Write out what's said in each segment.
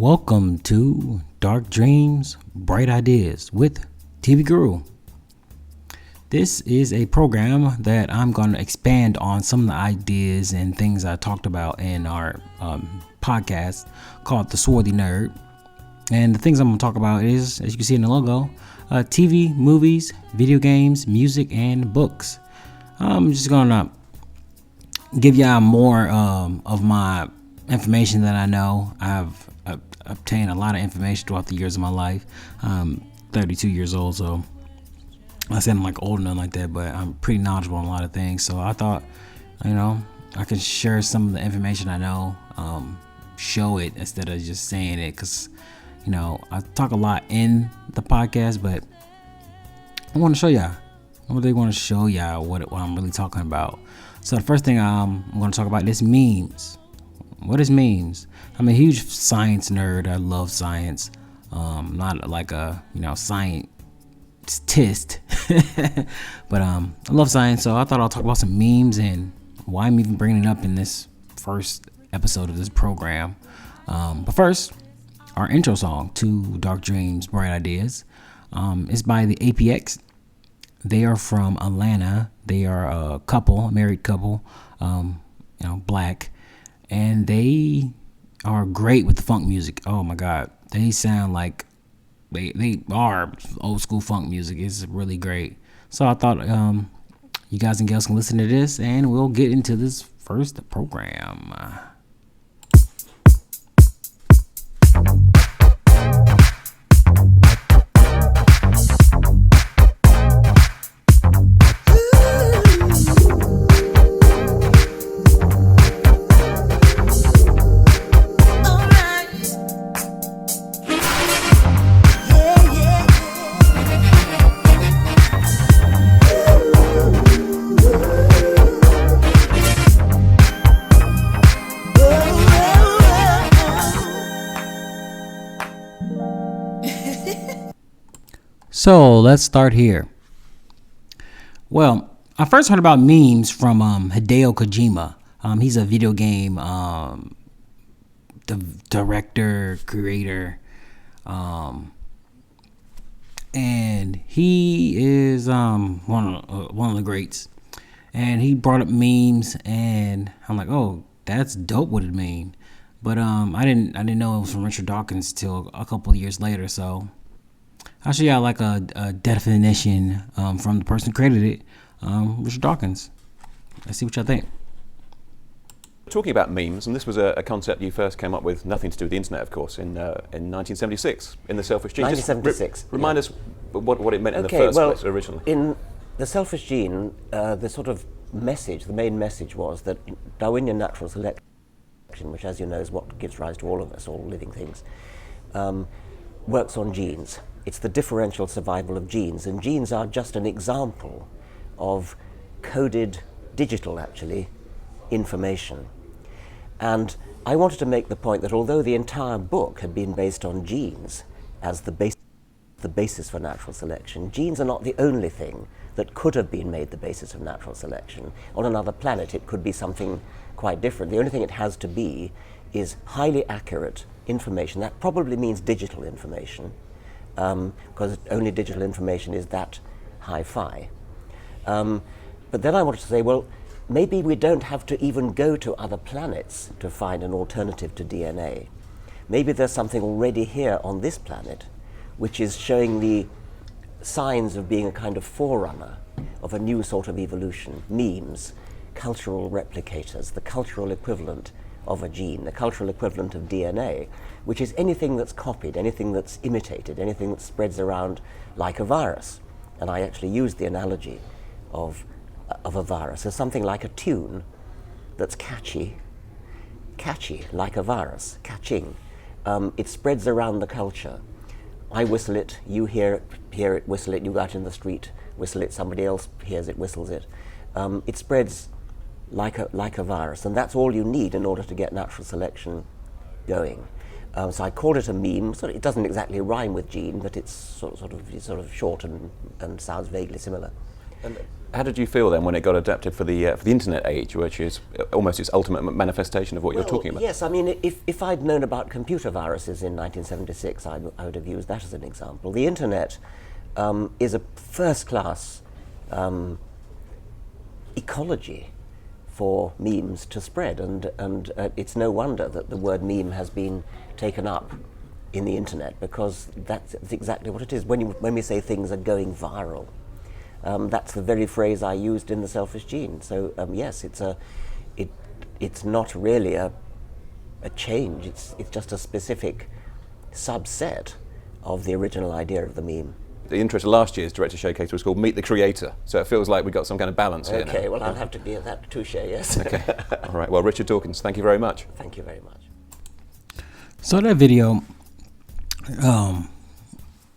Welcome to Dark Dreams, Bright Ideas with TV Guru. This is a program that I'm going to expand on some of the ideas and things I talked about in our podcast called The Swarthy Nerd. And the things I'm going to talk about is, as you can see in the logo, TV, movies, video games, music, and books. I'm just going to give y'all more of my information that I know. I've obtained a lot of information throughout the years of my life. I'm 32 years old, so I said I'm like old enough like that, but I'm pretty knowledgeable on a lot of things. So I thought, I could share some of the information I know, show it instead of just saying it, because I talk a lot in the podcast, but I want to show y'all. I really want to show y'all what I'm really talking about. So the first thing I'm going to talk about is memes. What is memes? I'm a huge science nerd. I love science. Not like a scientist, but I love science. So I thought I'll talk about some memes and why I'm even bringing it up in this first episode of this program. But first, our intro song to Dark Dreams, Bright Ideas is by the APX. They are from Atlanta. They are a couple, a married couple, black. And they are great with the funk music. Oh my God. They sound like they are old school funk music. It's really great. So I thought you guys and gals can listen to this and we'll get into this first program. So let's start here. Well, I first heard about memes from Hideo Kojima. He's a video game director, creator, and he is one of the greats. And he brought up memes, and I'm like, oh, that's dope. What it mean? But I didn't know it was from Richard Dawkins till a couple of years later. So I'll show y'all like a definition from the person who created it, Richard Dawkins. Let's see what y'all think. Talking about memes, and this was a concept you first came up with, nothing to do with the internet, of course, in 1976 in The Selfish Gene. 1976. Remind us what it meant in the first place originally. In The Selfish Gene, the sort of message, the main message was that Darwinian natural selection, which as you know is what gives rise to all of us, all living things, works on genes. It's the differential survival of genes, and genes are just an example of coded, digital actually, information. And I wanted to make the point that although the entire book had been based on genes as the basis for natural selection, genes are not the only thing that could have been made the basis of natural selection. On another planet it could be something quite different. The only thing it has to be is highly accurate information. That probably means digital information, because only digital information is that hi-fi. But then I wanted to say, well, maybe we don't have to even go to other planets to find an alternative to DNA. Maybe there's something already here on this planet which is showing the signs of being a kind of forerunner of a new sort of evolution. Memes, cultural replicators, the cultural equivalent of a gene, the cultural equivalent of DNA, which is anything that's copied, anything that's imitated, anything that spreads around like a virus. And I actually used the analogy of a virus as something like a tune that's catchy like a virus, catching. It spreads around the culture. I whistle it, you hear it, whistle it, you go out in the street, whistle it, somebody else hears it, whistles it. It spreads like a virus, and that's all you need in order to get natural selection going. So I called it a meme. So it doesn't exactly rhyme with gene, but it's sort of short and sounds vaguely similar. And How did you feel then when it got adapted for the internet age, which is almost its ultimate manifestation of what you're talking about? Yes, I mean, if I'd known about computer viruses in 1976, I would have used that as an example. The internet is a first-class ecology for memes to spread, and it's no wonder that the word meme has been taken up in the internet, because that's exactly what it is. When we say things are going viral, that's the very phrase I used in The Selfish Gene. So yes, it's not really a change. It's just a specific subset of the original idea of the meme. The intro to last year's Director Showcase was called Meet the Creator, so it feels like we've got some kind of balance here now. Okay, well, I'll have to be at that touche, yes. Okay, all right. Well, Richard Dawkins, thank you very much. Thank you very much. So that video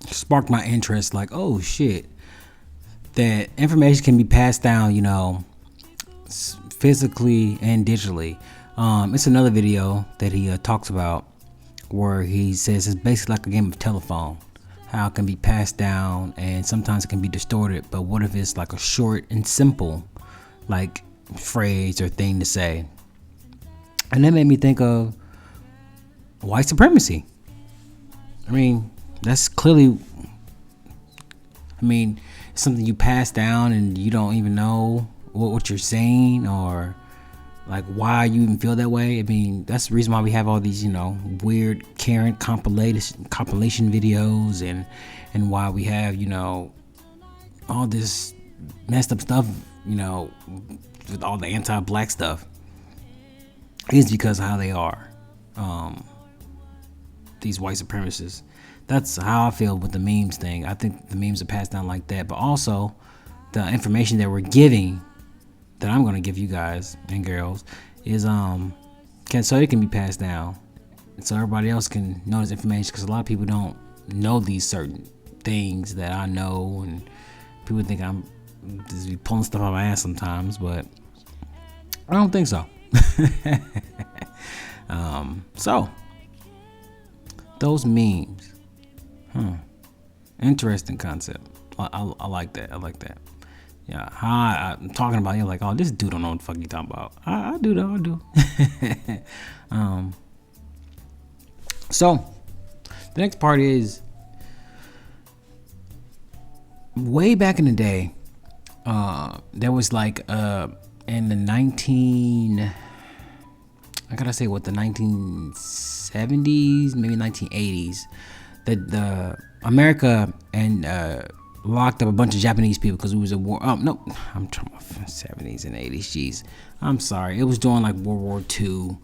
sparked my interest, like, oh shit, that information can be passed down, you know, physically and digitally. It's another video that he talks about where he says it's basically like a game of telephone, how it can be passed down and sometimes it can be distorted, but what if it's like a short and simple like phrase or thing to say? And that made me think of white supremacy. I mean, that's clearly, it's something you pass down and you don't even know what you're saying or like why you even feel that way. I mean, that's the reason why we have all these, you know, weird current compilation videos and why we have, you know, all this messed up stuff, you know, with all the anti-black stuff. Is because of how they are. These white supremacists. That's how I feel with the memes thing. I think the memes are passed down like that, but also the information that we're giving, that I'm going to give you guys and girls, is so it can be passed down, so everybody else can know this information. Because a lot of people don't know these certain things that I know, and people think I'm just be pulling stuff out of my ass sometimes, but I don't think so. So those memes, interesting concept. I like that. I like that. Yeah, I'm talking about, you're like, oh, this dude don't know what the fuck you talking about. I do though, I do. So the next part is, way back in the day, there was like in the 1970s, maybe 1980s, the America and locked up a bunch of Japanese people because it was a war. No, I'm talking about 70s and 80s. Jeez, I'm sorry. It was during like World War II,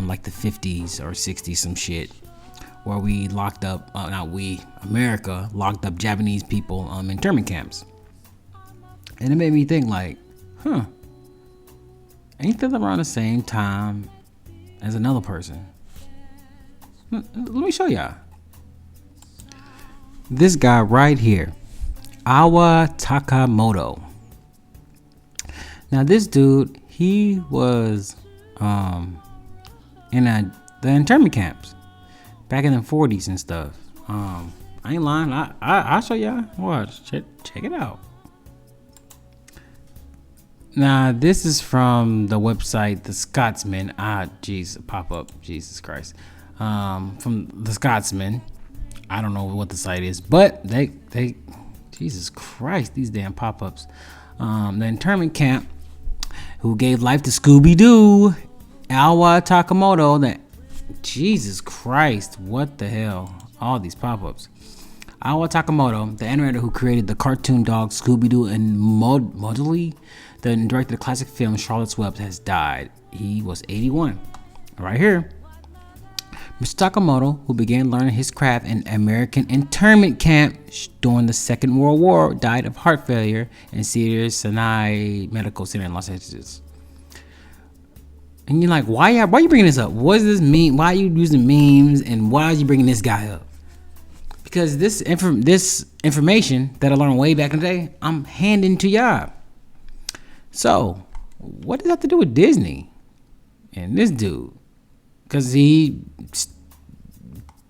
like the 50s or 60s, some shit, where we locked up, America locked up Japanese people in internment camps. And it made me think like, ain't that around the same time as another person? Let me show y'all. This guy right here, Iwao Takamoto. Now this dude, he was in the internment camps back in the 40s and stuff. I ain't lying. I'll show y'all. Watch. Check it out. Now this is from the website The Scotsman. Pop up. Jesus Christ. From The Scotsman. I don't know what the site is, but they Jesus Christ, these damn pop-ups. The internment camp who gave life to Scooby-Doo, Iwao Takamoto. Jesus Christ, what the hell? All these pop-ups. Iwao Takamoto, the animator who created the cartoon dog Scooby-Doo and Mowgli, then directed the classic film Charlotte's Web, has died. He was 81. Right here. Mr. Takamoto, who began learning his craft in American internment camp during the Second World War, died of heart failure in Cedars-Sinai Medical Center in Los Angeles. And you're like, why are you bringing this up? What does this mean? Why are you using memes? And why are you bringing this guy up? Because this information that I learned way back in the day, I'm handing to y'all. So, what does that have to do with Disney and this dude? Because he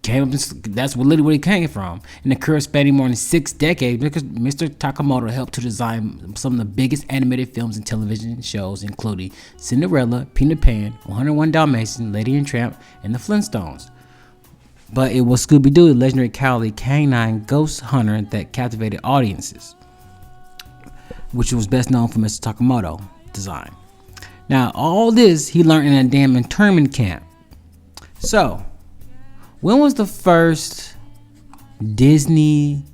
That's literally where it came from. And the career spanning more than 6 decades because Mr. Takamoto helped to design some of the biggest animated films and television shows, including Cinderella, Peter Pan, 101 Dalmatians, Lady and Tramp, and The Flintstones. But it was Scooby-Doo, the legendary cowardly canine ghost hunter, that captivated audiences, which was best known for Mr. Takamoto design. Now, all this he learned in a damn internment camp. So, when was the first Disney?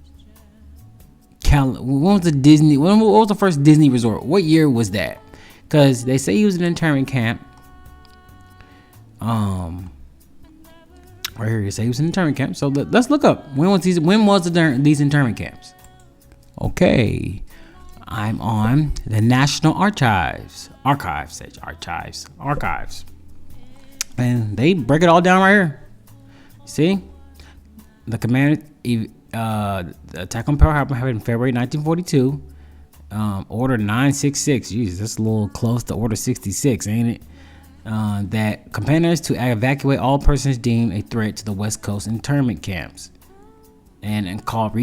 When was the first Disney resort? What year was that? Because they say he was in an internment camp. Right here, you say he was in an internment camp. So let's look up when was these internment camps. Okay, I'm on the National Archives, and they break it all down right here. See, the command attack on Pearl Harbor happened in February 1942. Order 966. Jesus, that's a little close to Order 66, ain't it? That commanders to evacuate all persons deemed a threat to the West Coast internment camps, and called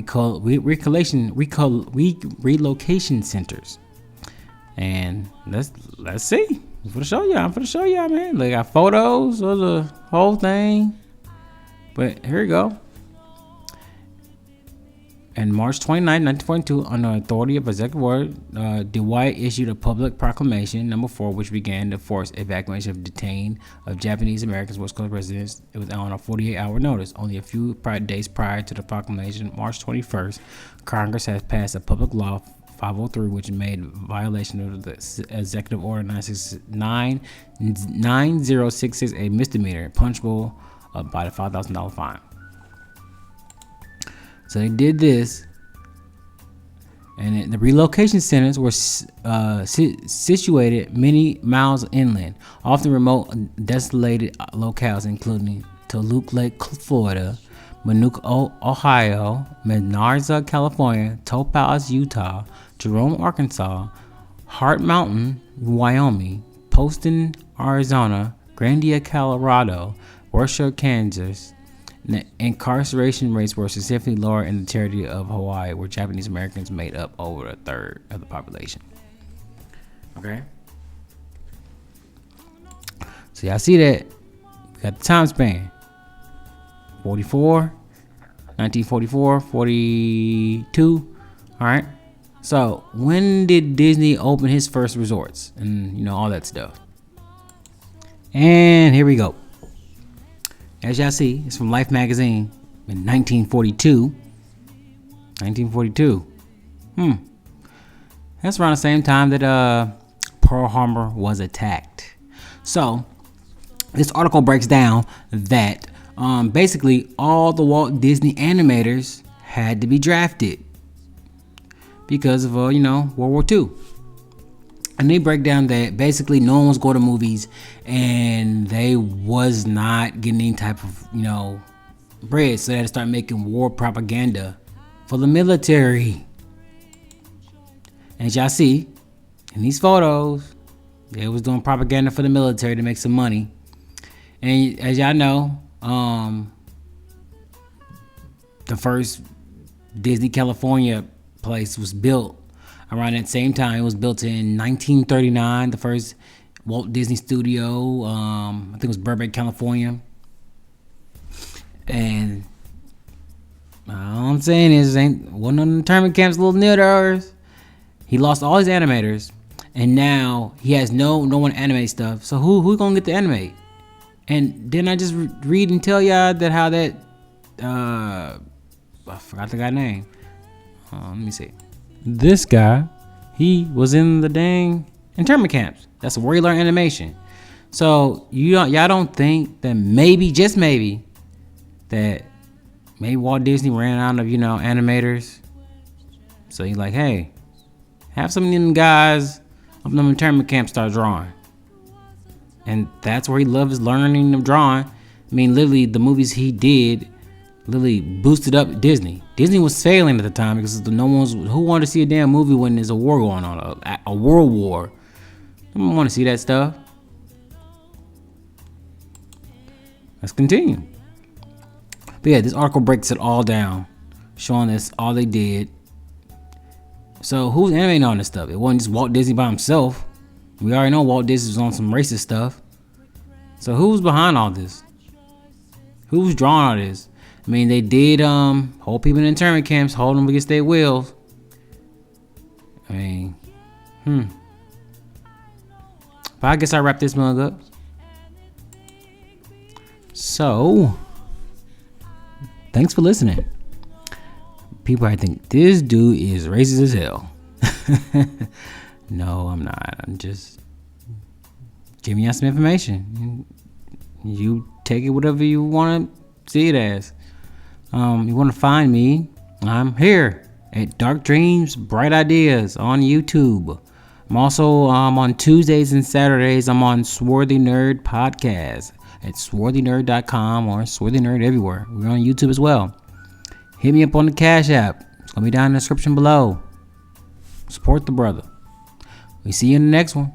relocation centers. And let's see. I'm gonna show y'all, man. They got photos of the whole thing. But here we go. On March 29, 1942, on the authority of Executive Order, Dwight issued a public proclamation, number 4, which began to force evacuation of detained Japanese Americans West Coast residents. It was on a 48-hour notice. Only a few days prior to the proclamation, March 21st, Congress has passed a public law 503, which made violation of the Executive Order 9066 a misdemeanor, punishable by the $5,000 fine. So they did this, and the relocation centers were situated many miles inland, often remote and desolated locales, including Toluca Lake, Florida, Minooka, Ohio, Menards, California, Topaz, Utah, Jerome, Arkansas, Hart Mountain, Wyoming, Poston, Arizona, Grandia, Colorado, Washoe, Kansas. The incarceration rates were significantly lower in the territory of Hawaii, where Japanese Americans made up over a third of the population. Okay. So y'all see that? We got the time span. 1944, 42. All right. So when did Disney open his first resorts and all that stuff? And here we go. As y'all see, it's from Life magazine in 1942. That's around the same time that Pearl Harbor was attacked. So this article breaks down that basically all the Walt Disney animators had to be drafted because of World War II. And they break down that basically no one was going to movies and they was not getting any type of, bread. So they had to start making war propaganda for the military. And as y'all see in these photos, they was doing propaganda for the military to make some money. And as y'all know, the first Disney California place was built around that same time. It was built in 1939. The first Walt Disney Studio, I think it was Burbank, California. And all I'm saying is, one of the internment camps a little near to ours. He lost all his animators, and now he has no one to animate stuff. So who gonna get to animate? And then I just read and tell y'all that how that I forgot the guy's name. Let me see. This guy, he was in the dang internment camps. That's where he learned animation. So y'all don't think that maybe, just maybe, that maybe Walt Disney ran out of animators. So he's like, hey, have some of them guys up in them internment camps start drawing. And that's where he loves learning of drawing. I mean, literally, the movies he did literally boosted up Disney. Disney was failing at the time because who wanted to see a damn movie when there's a war going on, a world war. No one want to see that stuff. Let's continue. But yeah, this article breaks it all down, showing us all they did. So who's animating on this stuff? It wasn't just Walt Disney by himself. We already know Walt Disney was on some racist stuff. So who's behind all this? Who's drawing all this? I mean, they did hold people in internment camps, hold them against their wills. I mean, But I guess I wrap this mug up. So, thanks for listening. People, I think this dude is racist as hell. No, I'm not. I'm just giving you some information. You take it whatever you want to see it as. You want to find me? I'm here at Dark Dreams, Bright Ideas on YouTube. I'm also on Tuesdays and Saturdays. I'm on Swarthy Nerd Podcast at swarthynerd.com or Swarthy Nerd everywhere. We're on YouTube as well. Hit me up on the Cash App. It's going to be down in the description below. Support the brother. We see you in the next one.